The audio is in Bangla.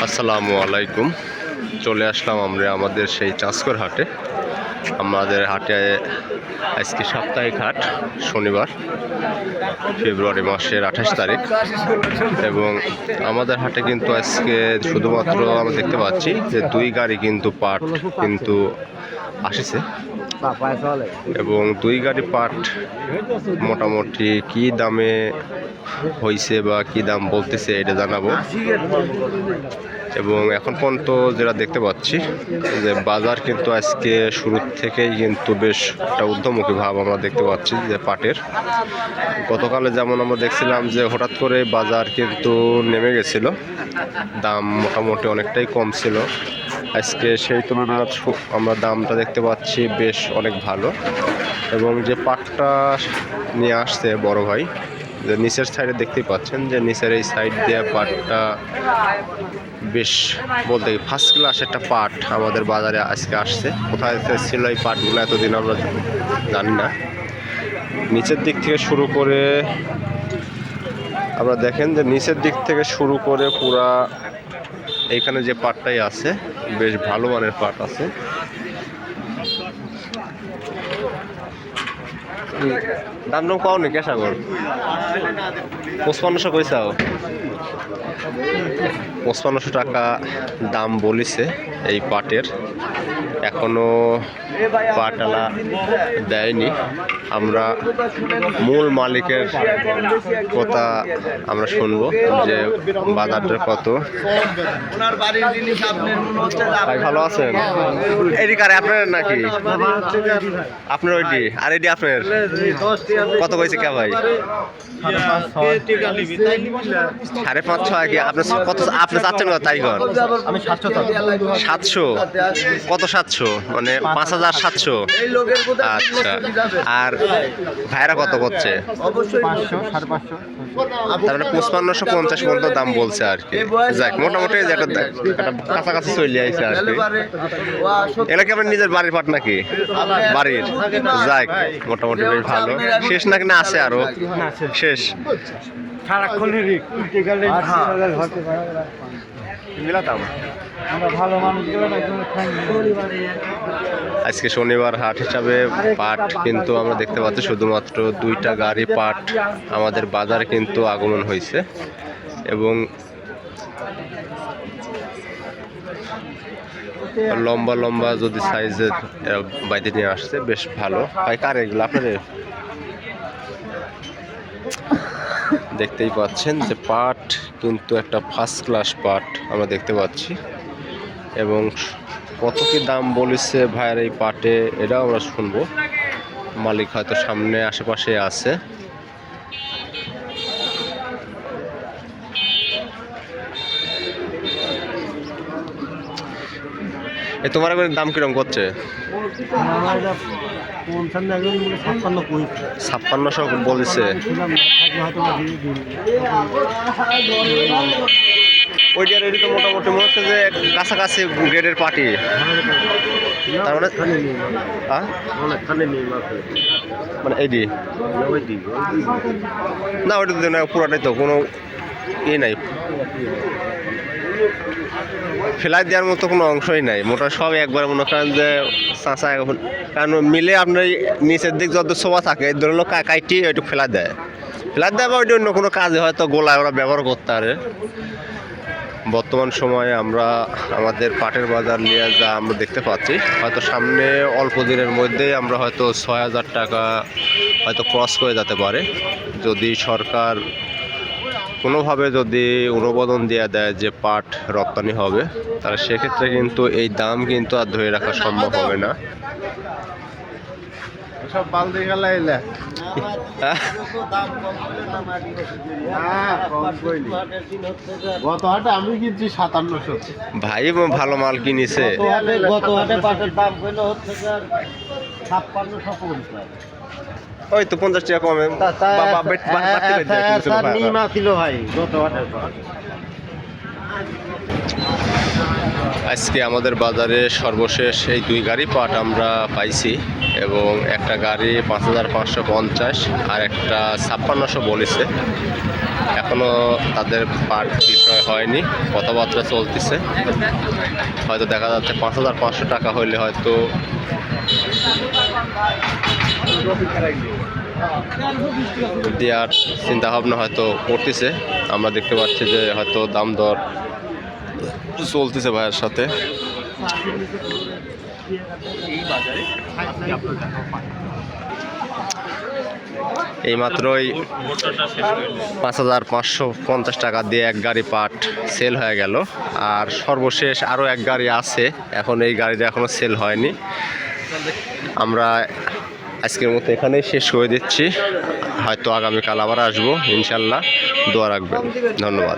আসসালামু আলাইকুম। চলে আসলাম আমরা আমাদের সেই চাঁচকর হাটে। আমাদের হাটে আজকে সাপ্তাহিক হাট, শনিবার ফেব্রুয়ারি মাসের 28 তারিখ। এবং আমাদের হাটে কিন্তু আজকে শুধুমাত্র আমরা দেখতে পাচ্ছি যে 2 গাড়ি কিন্তু পাট কিন্তু আসছে, এবং 2 গাড়ি পাট মোটামুটি কি দামে হয়েছে বা কি দাম বলতেছে এটা জানাবো। এবং এখন পর্যন্ত যেটা দেখতে পাচ্ছি যে বাজার কিন্তু আজকে শুরুর থেকেই কিন্তু বেশ একটা ঊর্ধ্বমুখী ভাব আমরা দেখতে পাচ্ছি যে পাটের। গতকালে যেমন আমরা দেখছিলাম যে হঠাৎ করে বাজার কিন্তু নেমে গেছিল, দাম মোটামুটি অনেকটাই কম ছিল। আজকে সেই তুলনায় আমরা দামটা দেখতে পাচ্ছি বেশ অনেক ভালো। এবং যে পাটটা নিয়ে আসছে বড় ভাই, যে নিচের সাইডে দেখতেই পাচ্ছেন যে নিচের এই সাইড দিয়ে পাটটা বেশ বলতে ফার্স্ট ক্লাস একটা পাট আমাদের বাজারে আজকে আসছে। কোথায় ছিল এই পাটগুলো এতদিন আমরা জানি না। নিচের দিক থেকে শুরু করে আমরা দেখেন যে নিচের দিক থেকে শুরু করে পুরা এইখানে যে পাটটাই আছে বেশ ভালো মানের পাট আছে। দাম দাম পাও নি কেশাগর 5500 কইসাও, 5500 টাকা দাম বলিছে এই পাটের। এখনো পাটওয়ালা দেয়নি। আমরা মূল মালিকের কথা আমরা শুনবো যে বাজারটা কত। ভাই ভালো আছেন? এডি কারে আপনার নাকি? আপনার ওইটি আর এডি আপনার কত কইছে কে ভাই? 550 কি আপনি কত আপনি চাচ্ছেন কত তাই কর? আমি 700 কত 700 মানে 5700। আচ্ছা, আর ভাইরা কত করছে? 500 তার মানে 5550 পর্যন্ত দাম বলছে আর কি। যাক মোটামুটি একটা কাছাকাছি চলে আইছে আর কি। এগুলা কি আপনার নিজের বাড়ির পাট নাকি? বাড়ির। যাক মোটামুটি বেশ ভালো। শেষ নাকি না আছে আরো? শেষ সারাক্ষণেরই উল্টে গেলে মিলাতাম। আমরা ভালো মানুষগুলো আজকে শনিবার হাট হিসাবে পাট কিন্তু আমরা দেখতে পাচ্ছি শুধুমাত্র 2টা গাড়ি পাট আমাদের বাজারে কিন্তু আগমন হয়েছে। এবং লম্বা লম্বা যদি সাইজের বাইরে নিয়ে আসছে বেশ ভালো। ভাই কার এগুলো আপনাদের? দেখতেই পাচ্ছেন যে পাট কিন্তু একটা ফার্স্ট ক্লাস পাট আমরা দেখতে পাচ্ছি। এবং কত কি দাম বলেছে ভাইয়ের এই পাটে এটাও আমরা শুনবো। মালিক হয়তো সামনে আশেপাশে আছে। এ তোমার দাম কিরকম করছে? 5600 বলেছে। ওইটার এটি তো মোটামুটি মনে হচ্ছে যে কাছাকাছি গ্রেডের পাটি। তার মানে মানে এইটি না, ওইটা তো না পুরাটাই তো কোনো ই নাই, ফেলাই দেওয়ার মতো কোনো অংশই নাই। মোটা সব একবার মনে করেন যে চাঁচা, কারণ মিলে আপনার নিচের দিক যত শোভা থাকে ধরুন কাইটি ওইটু ফেলা দেয় বা ওইটা অন্য কোনো কাজে হয়তো গোলায় ওরা ব্যবহার করতে পারে। বর্তমান সময়ে আমরা আমাদের পাটের বাজার নিয়ে যা আমরা দেখতে পাচ্ছি, হয়তো সামনে অল্প দিনের মধ্যেই আমরা হয়তো 6000 টাকা হয়তো ক্রস করে যেতে পারে, যদি সরকার কোনোভাবে যদি অনুমোদন দেওয়া দেয় যে পাট রপ্তানি হবে, তাহলে সেক্ষেত্রে কিন্তু এই দাম কিন্তু আর ধরে রাখা সম্ভব হবে না। সব পাল দিয়ে গেলে গত হাটে আমি কিনছি 5700। ভাই ভালো মাল কিনেছে। গত হাটে পাটের দাম হইল হচ্ছে 5650। ওই তো 50 টাকা কমে ভাই গত হাটে আজকে আমাদের বাজারে সর্বশেষ এই 2 গাড়ি পাট আমরা পাইছি এবং একটা গাড়ি 5550 আর একটা 5600 বলেছে। এখনো তাদের পাট বিক্রয় হয়নি, কথাবার্তা চলতেছে। হয়তো দেখা যাচ্ছে 5500 টাকা হইলে হয়তো দেওয়ার চিন্তা ভাবনা হয়তো করতেছে। আমরা দেখতে পাচ্ছি যে হয়তো দাম দর চলতেছে ভাইয়ের সাথে। এই মাত্রই 5550 টাকা দিয়ে এক গাড়ি পাট সেল হয়ে গেল। আর সর্বশেষ আরও এক গাড়ি আছে, এখন এই গাড়িটা এখনো সেল হয়নি। আমরা আজকের মতো এখানেই শেষ করে দিচ্ছি, হয়তো আগামীকাল আবার আসবো ইনশাল্লাহ। দোয়া রাখবেন, ধন্যবাদ।